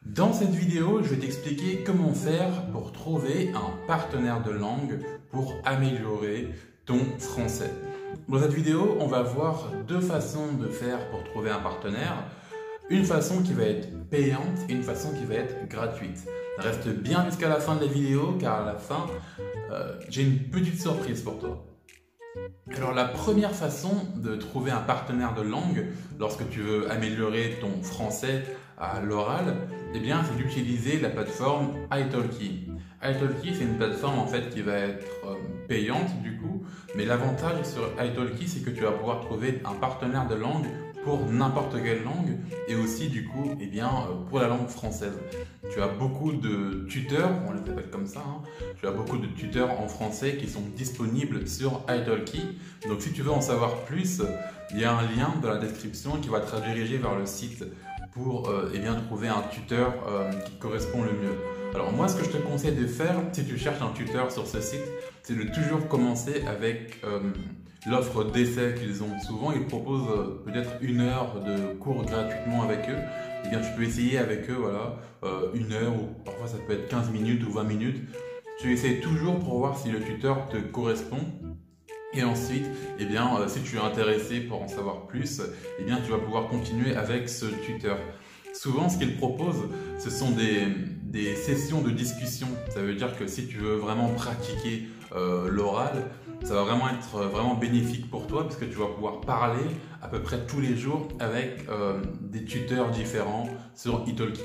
Dans cette vidéo, je vais t'expliquer comment faire pour trouver un partenaire de langue pour améliorer ton français. Dans cette vidéo, on va voir deux façons de faire pour trouver un partenaire. Une façon qui va être payante et une façon qui va être gratuite. Reste bien jusqu'à la fin de la vidéo car à la fin, j'ai une petite surprise pour toi. Alors la première façon de trouver un partenaire de langue lorsque tu veux améliorer ton français à l'oral, eh bien c'est d'utiliser la plateforme italki. Italki, c'est une plateforme en fait qui va être payante du coup, mais l'avantage sur italki, c'est que tu vas pouvoir trouver un partenaire de langue pour n'importe quelle langue et aussi du coup eh bien, pour la langue française. Tu as beaucoup de tuteurs, on les appelle comme ça, hein. Tu as beaucoup de tuteurs en français qui sont disponibles sur italki. Donc si tu veux en savoir plus, il y a un lien dans la description qui va te rediriger vers le site pour eh bien, trouver un tuteur qui correspond le mieux. Alors moi ce que je te conseille de faire si tu cherches un tuteur sur ce site, c'est de toujours commencer avec l'offre d'essai qu'ils ont. Souvent, ils proposent peut-être 1 heure de cours gratuitement avec eux. Eh bien, tu peux essayer avec eux, voilà, 1 heure ou parfois ça peut être 15 minutes ou 20 minutes. Tu essaies toujours pour voir si le tuteur te correspond. Et ensuite, eh bien, si tu es intéressé pour en savoir plus, eh bien, tu vas pouvoir continuer avec ce tuteur. Souvent, ce qu'ils proposent, ce sont des sessions de discussion. Ça veut dire que si tu veux vraiment pratiquer l'oral, ça va vraiment être vraiment bénéfique pour toi parce que tu vas pouvoir parler à peu près tous les jours avec des tuteurs différents sur italki.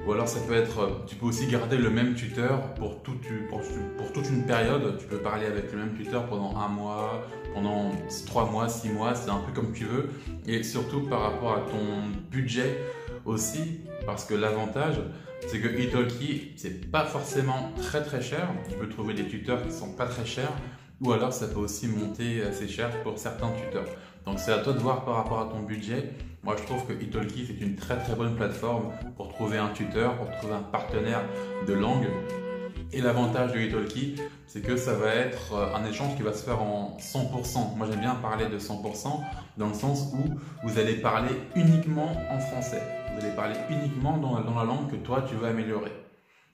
Ou alors ça peut être, tu peux aussi garder le même tuteur pour toute une période. Tu peux parler avec le même tuteur pendant 1 mois, pendant 3 mois, 6 mois, c'est un peu comme tu veux. Et surtout par rapport à ton budget aussi, parce que l'avantage, c'est que italki, c'est pas forcément très cher. Tu peux trouver des tuteurs qui sont pas très chers, ou alors ça peut aussi monter assez cher pour certains tuteurs. Donc c'est à toi de voir par rapport à ton budget. Moi je trouve que italki c'est une très bonne plateforme pour trouver un tuteur, pour trouver un partenaire de langue. Et l'avantage de italki, c'est que ça va être un échange qui va se faire en 100%. Moi j'aime bien parler de 100% dans le sens où vous allez parler uniquement en français. Vous allez parler uniquement dans la langue que toi tu veux améliorer.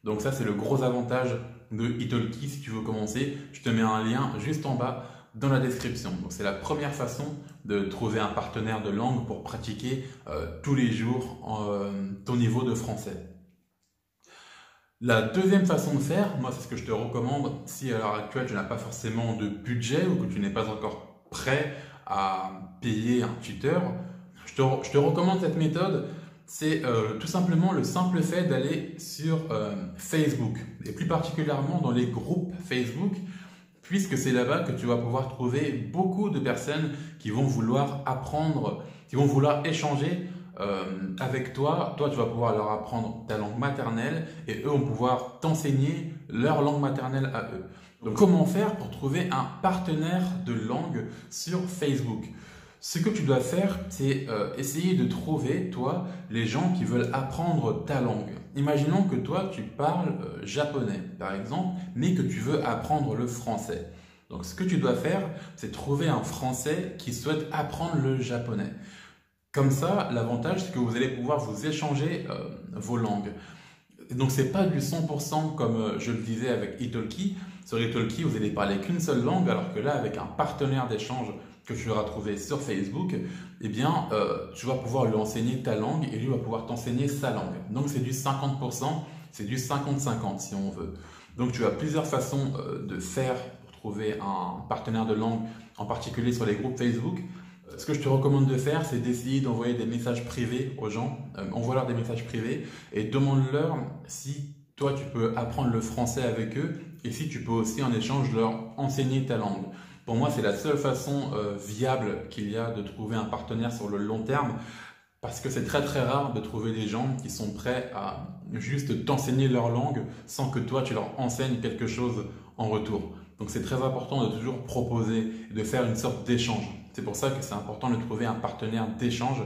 Donc ça c'est le gros avantage de italki. Si tu veux commencer, je te mets un lien juste en bas dans la description. Donc c'est la première façon de trouver un partenaire de langue pour pratiquer tous les jours ton niveau de français. La deuxième façon de faire, moi c'est ce que je te recommande si à l'heure actuelle tu n'as pas forcément de budget ou que tu n'es pas encore prêt à payer un tuteur, je te recommande cette méthode. C'est tout simplement le simple fait d'aller sur Facebook et plus particulièrement dans les groupes Facebook, puisque c'est là-bas que tu vas pouvoir trouver beaucoup de personnes qui vont vouloir apprendre, qui vont vouloir échanger avec toi. Toi, tu vas pouvoir leur apprendre ta langue maternelle et eux vont pouvoir t'enseigner leur langue maternelle à eux. Donc, comment faire pour trouver un partenaire de langue sur Facebook ? Ce que tu dois faire, c'est essayer de trouver, toi, les gens qui veulent apprendre ta langue. Imaginons que toi, tu parles japonais, par exemple, mais que tu veux apprendre le français. Donc, ce que tu dois faire, c'est trouver un Français qui souhaite apprendre le japonais. Comme ça, l'avantage, c'est que vous allez pouvoir vous échanger vos langues. Donc, ce n'est pas du 100% comme je le disais avec italki. Sur italki, vous allez parler qu'une seule langue, alors que là, avec un partenaire d'échange que tu auras trouvé sur Facebook, eh bien, tu vas pouvoir lui enseigner ta langue et lui va pouvoir t'enseigner sa langue. Donc, c'est du 50%, c'est du 50-50 si on veut. Donc, tu as plusieurs façons de faire pour trouver un partenaire de langue, en particulier sur les groupes Facebook. Ce que je te recommande de faire, c'est d'essayer d'envoyer des messages privés aux gens. Envoie-leur des messages privés et demande-leur si toi, tu peux apprendre le français avec eux et si tu peux aussi en échange leur enseigner ta langue. Pour moi, c'est la seule façon viable qu'il y a de trouver un partenaire sur le long terme parce que c'est très rare de trouver des gens qui sont prêts à juste t'enseigner leur langue sans que toi, tu leur enseignes quelque chose en retour. Donc, c'est très important de toujours proposer et de faire une sorte d'échange. C'est pour ça que c'est important de trouver un partenaire d'échange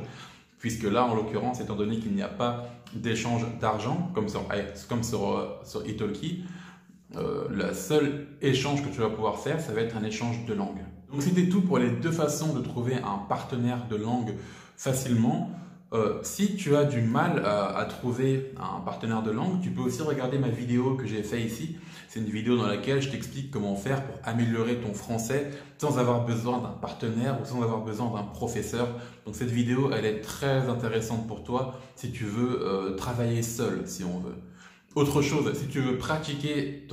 puisque là, en l'occurrence, étant donné qu'il n'y a pas d'échange d'argent comme sur italki, le seul échange que tu vas pouvoir faire, ça va être un échange de langue. Donc c'était tout pour les deux façons de trouver un partenaire de langue facilement. Si tu as du mal à trouver un partenaire de langue, tu peux aussi regarder ma vidéo que j'ai fait ici. C'est une vidéo dans laquelle je t'explique comment faire pour améliorer ton français sans avoir besoin d'un partenaire ou sans avoir besoin d'un professeur. Donc cette vidéo, elle est très intéressante pour toi si tu veux travailler seul, si on veut. Autre chose, si tu veux pratiquer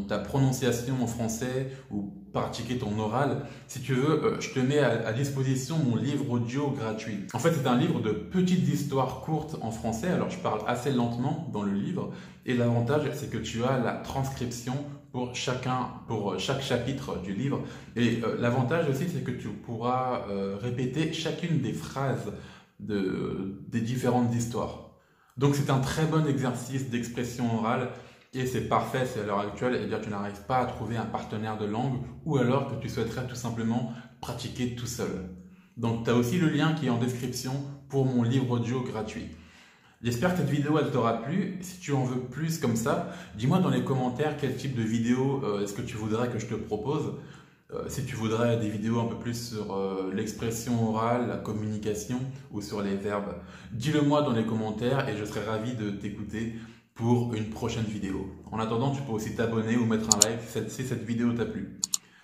ta prononciation en français ou pratiquer ton oral, si tu veux, je te mets à disposition mon livre audio gratuit. En fait, c'est un livre de petites histoires courtes en français, alors je parle assez lentement dans le livre, et l'avantage, c'est que tu as la transcription pour chaque chapitre du livre. Et l'avantage aussi, c'est que tu pourras répéter chacune des phrases des différentes histoires. Donc c'est un très bon exercice d'expression orale et c'est parfait si à l'heure actuelle tu n'arrives pas à trouver un partenaire de langue ou alors que tu souhaiterais tout simplement pratiquer tout seul. Donc tu as aussi le lien qui est en description pour mon livre audio gratuit. J'espère que cette vidéo elle t'aura plu. Si tu en veux plus comme ça, dis-moi dans les commentaires quel type de vidéo est-ce que tu voudrais que je te propose. Si tu voudrais des vidéos un peu plus sur l'expression orale, la communication ou sur les verbes, dis-le moi dans les commentaires et je serai ravi de t'écouter pour une prochaine vidéo. En attendant, tu peux aussi t'abonner ou mettre un like si cette vidéo t'a plu.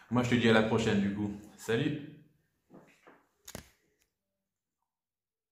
Moi, je te dis à la prochaine du coup. Salut!